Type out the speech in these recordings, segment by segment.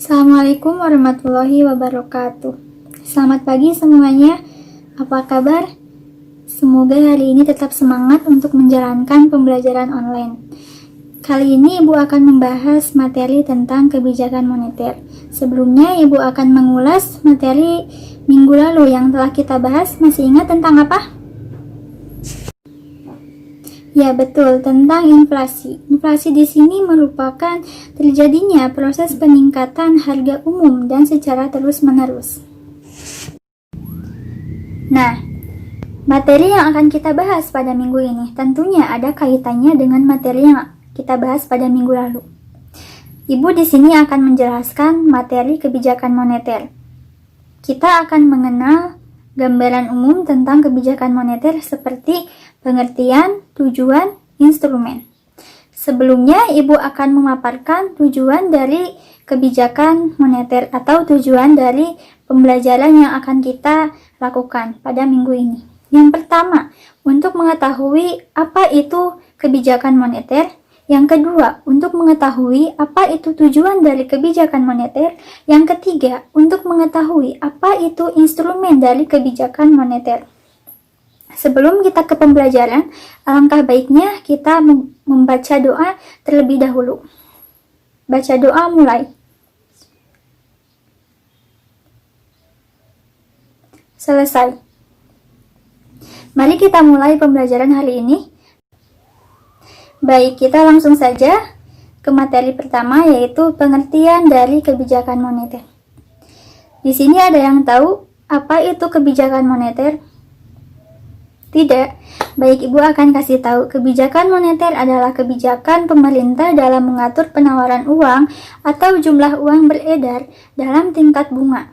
Assalamualaikum warahmatullahi wabarakatuh. Selamat pagi semuanya. Apa kabar? Semoga hari ini tetap semangat untuk menjalankan pembelajaran online. Kali ini Ibu akan membahas materi tentang kebijakan moneter. Sebelumnya Ibu akan mengulas materi minggu lalu yang telah kita bahas. Masih ingat tentang apa? Ya, betul, tentang inflasi. Inflasi di sini merupakan terjadinya proses peningkatan harga umum dan secara terus-menerus. Nah, materi yang akan kita bahas pada minggu ini tentunya ada kaitannya dengan materi yang kita bahas pada minggu lalu. Ibu di sini akan menjelaskan materi kebijakan moneter. Kita akan mengenal gambaran umum tentang kebijakan moneter seperti pengertian, tujuan, instrumen. Sebelumnya, Ibu akan memaparkan tujuan dari kebijakan moneter atau tujuan dari pembelajaran yang akan kita lakukan pada minggu ini. Yang pertama, untuk mengetahui apa itu kebijakan moneter. Yang kedua, untuk mengetahui apa itu tujuan dari kebijakan moneter. Yang ketiga, untuk mengetahui apa itu instrumen dari kebijakan moneter. Sebelum kita ke pembelajaran, alangkah baiknya kita membaca doa terlebih dahulu. Baca doa mulai. Selesai. Mari kita mulai pembelajaran hari ini. Baik, kita langsung saja ke materi pertama, yaitu pengertian dari kebijakan moneter. Di sini ada yang tahu apa itu kebijakan moneter? Tidak. Baik, Ibu akan kasih tahu. Kebijakan moneter adalah kebijakan pemerintah dalam mengatur penawaran uang atau jumlah uang beredar dalam tingkat bunga.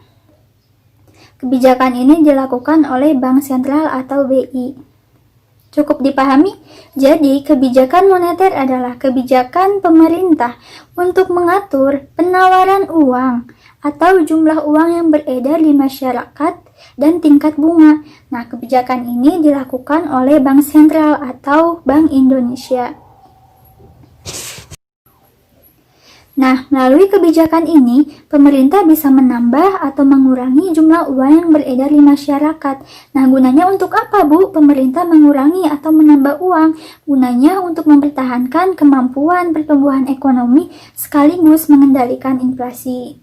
Kebijakan ini dilakukan oleh Bank Sentral atau BI. Cukup dipahami? Jadi, kebijakan moneter adalah kebijakan pemerintah untuk mengatur penawaran uang atau jumlah uang yang beredar di masyarakat dan tingkat bunga. Nah, kebijakan ini dilakukan oleh Bank Sentral atau Bank Indonesia. Nah, melalui kebijakan ini, pemerintah bisa menambah atau mengurangi jumlah uang yang beredar di masyarakat. Nah, gunanya untuk apa, Bu? Pemerintah mengurangi atau menambah uang? Gunanya untuk mempertahankan kemampuan pertumbuhan ekonomi sekaligus mengendalikan inflasi.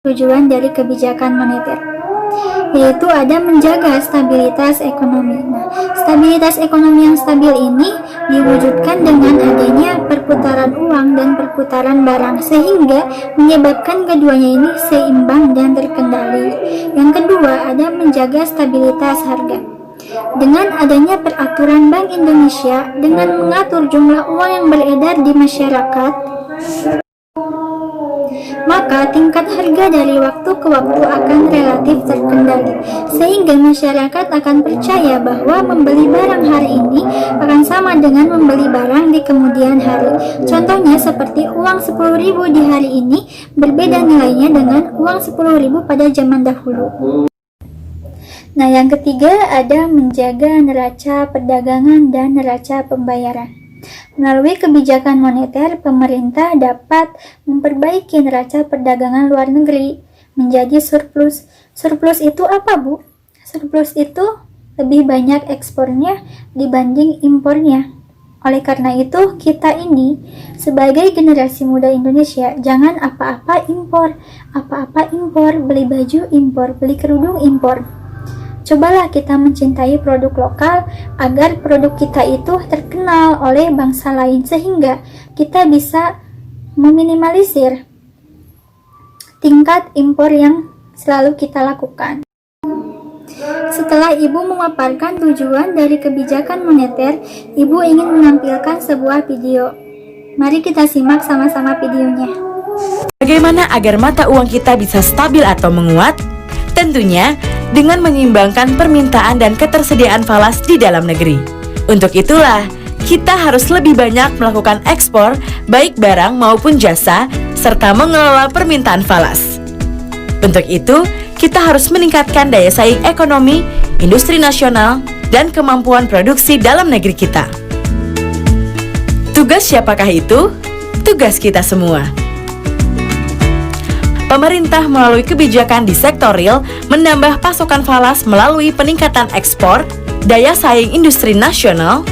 Tujuan dari kebijakan moneter yaitu ada menjaga stabilitas ekonomi. Nah, stabilitas ekonomi yang stabil ini diwujudkan dengan adanya perputaran uang dan perputaran barang sehingga menyebabkan keduanya ini seimbang dan terkendali. Yang kedua, ada menjaga stabilitas harga. Dengan adanya peraturan Bank Indonesia dengan mengatur jumlah uang yang beredar di masyarakat, maka tingkat harga dari waktu ke waktu akan relatif terkendali, sehingga masyarakat akan percaya bahwa membeli barang hari ini akan sama dengan membeli barang di kemudian hari. Contohnya seperti uang 10.000 di hari ini berbeda nilainya dengan uang 10.000 pada zaman dahulu. Nah, yang ketiga ada menjaga neraca perdagangan dan neraca pembayaran. Melalui kebijakan moneter, pemerintah dapat memperbaiki neraca perdagangan luar negeri menjadi surplus. Surplus itu apa, Bu? Surplus itu lebih banyak ekspornya dibanding impornya. Oleh karena itu, kita ini sebagai generasi muda Indonesia jangan apa-apa impor, beli baju impor, beli kerudung impor. Cobalah kita mencintai produk lokal agar produk kita itu terkenal oleh bangsa lain sehingga kita bisa meminimalisir tingkat impor yang selalu kita lakukan. Setelah Ibu memaparkan tujuan dari kebijakan moneter, Ibu ingin menampilkan sebuah video. Mari kita simak sama-sama videonya. Bagaimana agar mata uang kita bisa stabil atau menguat? Tentunya dengan menyeimbangkan permintaan dan ketersediaan falas di dalam negeri. Untuk itulah, kita harus lebih banyak melakukan ekspor, baik barang maupun jasa, serta mengelola permintaan falas. Untuk itu, kita harus meningkatkan daya saing ekonomi, industri nasional, dan kemampuan produksi dalam negeri kita. Tugas siapakah itu? Tugas kita semua. pemerintah melalui kebijakan di sektor real menambah pasokan falas melalui peningkatan ekspor, daya saing industri nasional,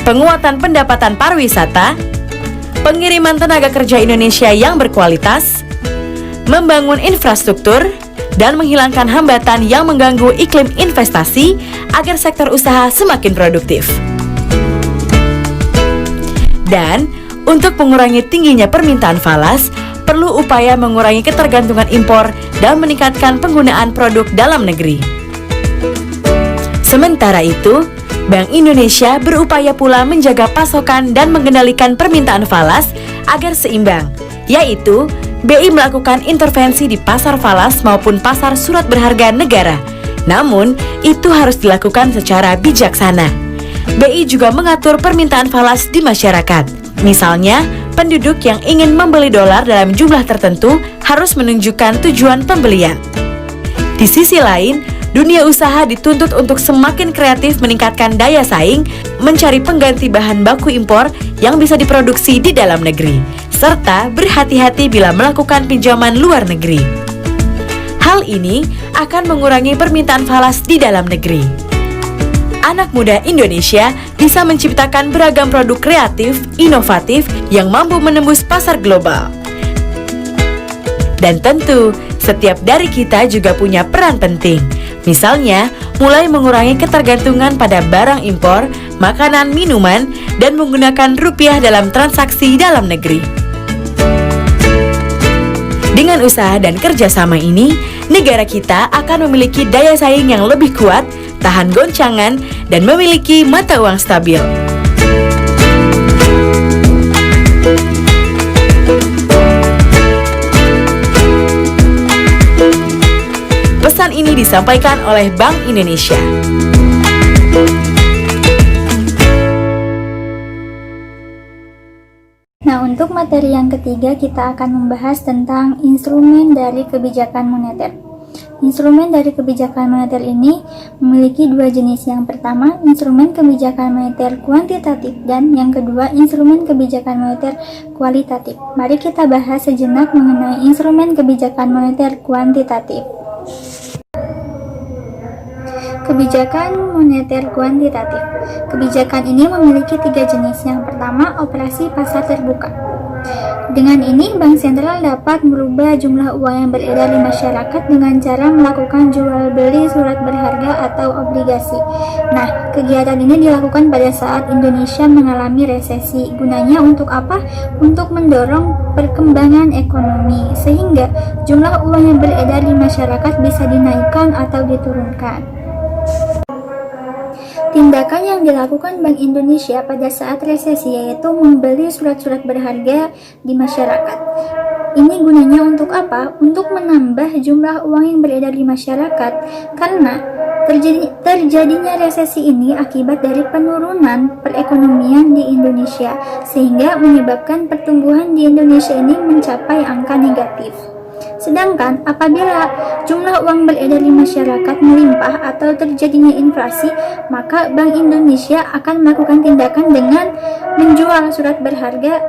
penguatan pendapatan pariwisata, pengiriman tenaga kerja Indonesia yang berkualitas, membangun infrastruktur, dan menghilangkan hambatan yang mengganggu iklim investasi agar sektor usaha semakin produktif. Dan untuk mengurangi tingginya permintaan falas, perlu upaya mengurangi ketergantungan impor dan meningkatkan penggunaan produk dalam negeri. Sementara itu, Bank Indonesia berupaya pula menjaga pasokan dan mengendalikan permintaan falas agar seimbang, yaitu BI melakukan intervensi di pasar falas maupun pasar surat berharga negara. Namun, itu harus dilakukan secara bijaksana. BI juga mengatur permintaan falas di masyarakat. Misalnya, penduduk yang ingin membeli dolar dalam jumlah tertentu harus menunjukkan tujuan pembelian. Di sisi lain, dunia usaha dituntut untuk semakin kreatif meningkatkan daya saing, mencari pengganti bahan baku impor yang bisa diproduksi di dalam negeri, serta berhati-hati bila melakukan pinjaman luar negeri. Hal ini akan mengurangi permintaan falas di dalam negeri. Anak muda Indonesia bisa menciptakan beragam produk kreatif, inovatif yang mampu menembus pasar global. Dan tentu, setiap dari kita juga punya peran penting. Misalnya, mulai mengurangi ketergantungan pada barang impor, makanan, minuman, dan menggunakan rupiah dalam transaksi dalam negeri. Dengan usaha dan kerjasama ini, negara kita akan memiliki daya saing yang lebih kuat, tahan goncangan, dan memiliki mata uang stabil. Pesan ini disampaikan oleh Bank Indonesia. Nah, untuk materi yang ketiga kita akan membahas tentang instrumen dari kebijakan moneter. Instrumen dari kebijakan moneter ini memiliki dua jenis. Yang pertama, instrumen kebijakan moneter kuantitatif, dan yang kedua, instrumen kebijakan moneter kualitatif. Mari kita bahas sejenak mengenai instrumen kebijakan moneter kuantitatif. Kebijakan moneter kuantitatif. Kebijakan ini memiliki tiga jenis. Yang pertama, operasi pasar terbuka. Dengan ini, Bank Sentral dapat merubah jumlah uang yang beredar di masyarakat dengan cara melakukan jual beli surat berharga atau obligasi. Nah, kegiatan ini dilakukan pada saat Indonesia mengalami resesi. Gunanya untuk apa? Untuk mendorong perkembangan ekonomi, sehingga jumlah uang yang beredar di masyarakat bisa dinaikkan atau diturunkan. Tindakan yang dilakukan Bank Indonesia pada saat resesi yaitu membeli surat-surat berharga di masyarakat. Ini gunanya untuk apa? Untuk menambah jumlah uang yang beredar di masyarakat, karena terjadinya resesi ini akibat dari penurunan perekonomian di Indonesia, sehingga menyebabkan pertumbuhan di Indonesia ini mencapai angka negatif. Sedangkan apabila jumlah uang beredar di masyarakat melimpah atau terjadinya inflasi, maka Bank Indonesia akan melakukan tindakan dengan menjual surat berharga.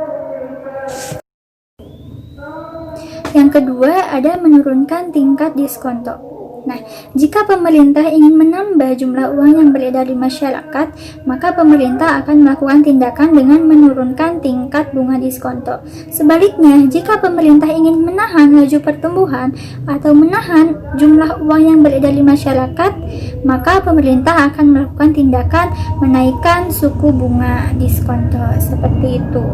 Yang kedua, ada menurunkan tingkat diskonto. Nah, jika pemerintah ingin menambah jumlah uang yang beredar di masyarakat, maka pemerintah akan melakukan tindakan dengan menurunkan tingkat bunga diskonto. Sebaliknya, jika pemerintah ingin menahan laju pertumbuhan atau menahan jumlah uang yang beredar di masyarakat, maka pemerintah akan melakukan tindakan menaikkan suku bunga diskonto. Seperti itu.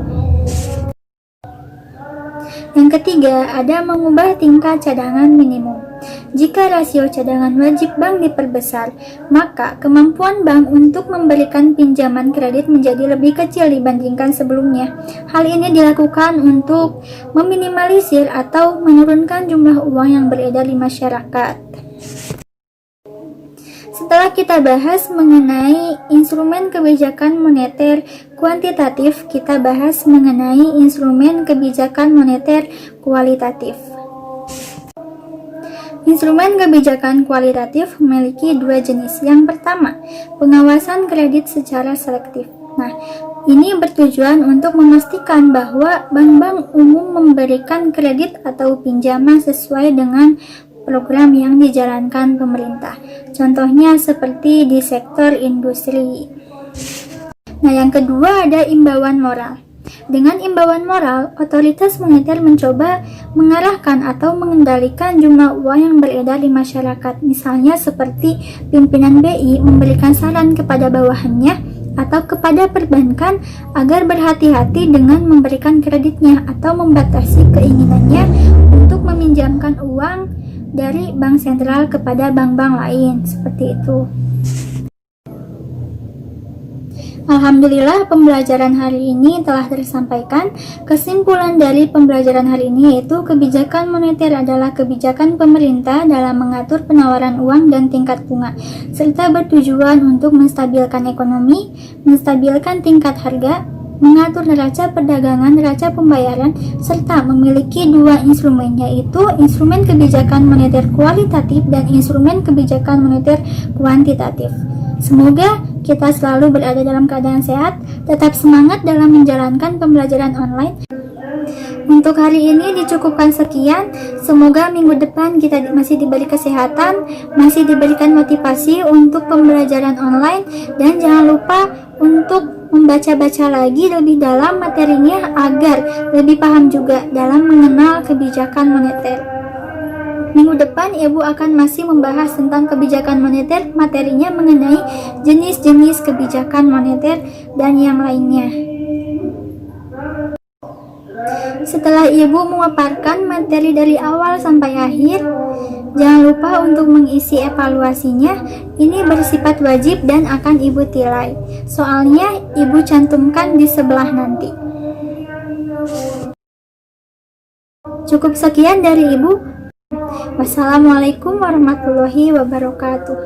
Yang ketiga, ada mengubah tingkat cadangan minimum. Jika rasio cadangan wajib bank diperbesar, maka kemampuan bank untuk memberikan pinjaman kredit menjadi lebih kecil dibandingkan sebelumnya. Hal ini dilakukan untuk meminimalisir atau menurunkan jumlah uang yang beredar di masyarakat. Setelah kita bahas mengenai instrumen kebijakan moneter kuantitatif, kita bahas mengenai instrumen kebijakan moneter kualitatif. Instrumen kebijakan kualitatif memiliki dua jenis. Yang pertama, pengawasan kredit secara selektif. Nah, Ini bertujuan untuk memastikan bahwa bank-bank umum memberikan kredit atau pinjaman sesuai dengan program yang dijalankan pemerintah. Contohnya seperti di sektor industri. Nah, yang kedua ada imbauan moral. Dengan imbauan moral, otoritas moneter mencoba mengarahkan atau mengendalikan jumlah uang yang beredar di masyarakat. Misalnya seperti pimpinan BI memberikan saran kepada bawahannya atau kepada perbankan agar berhati-hati dengan memberikan kreditnya atau membatasi keinginannya untuk meminjamkan uang dari bank sentral kepada bank-bank lain, seperti itu. Alhamdulillah, pembelajaran hari ini telah tersampaikan. Kesimpulan dari pembelajaran hari ini yaitu kebijakan moneter adalah kebijakan pemerintah dalam mengatur penawaran uang dan tingkat bunga, serta bertujuan untuk menstabilkan ekonomi, menstabilkan tingkat harga, mengatur neraca perdagangan, neraca pembayaran, serta memiliki dua instrumen, yaitu instrumen kebijakan moneter kualitatif dan instrumen kebijakan moneter kuantitatif. Semoga kita selalu berada dalam keadaan sehat, tetap semangat dalam menjalankan pembelajaran online. Untuk hari ini dicukupkan sekian. Semoga minggu depan kita masih diberi kesehatan, masih diberikan motivasi untuk pembelajaran online, dan jangan lupa untuk membaca-baca lagi lebih dalam materinya agar lebih paham juga dalam mengenal kebijakan moneter. Minggu depan Ibu akan masih membahas tentang kebijakan moneter, materinya mengenai jenis-jenis kebijakan moneter dan yang lainnya. Setelah Ibu memaparkan materi dari awal sampai akhir, jangan lupa untuk mengisi evaluasinya. Ini bersifat wajib dan akan Ibu tilai. Soalnya Ibu cantumkan di sebelah nanti. Cukup sekian dari Ibu. Wassalamualaikum warahmatullahi wabarakatuh.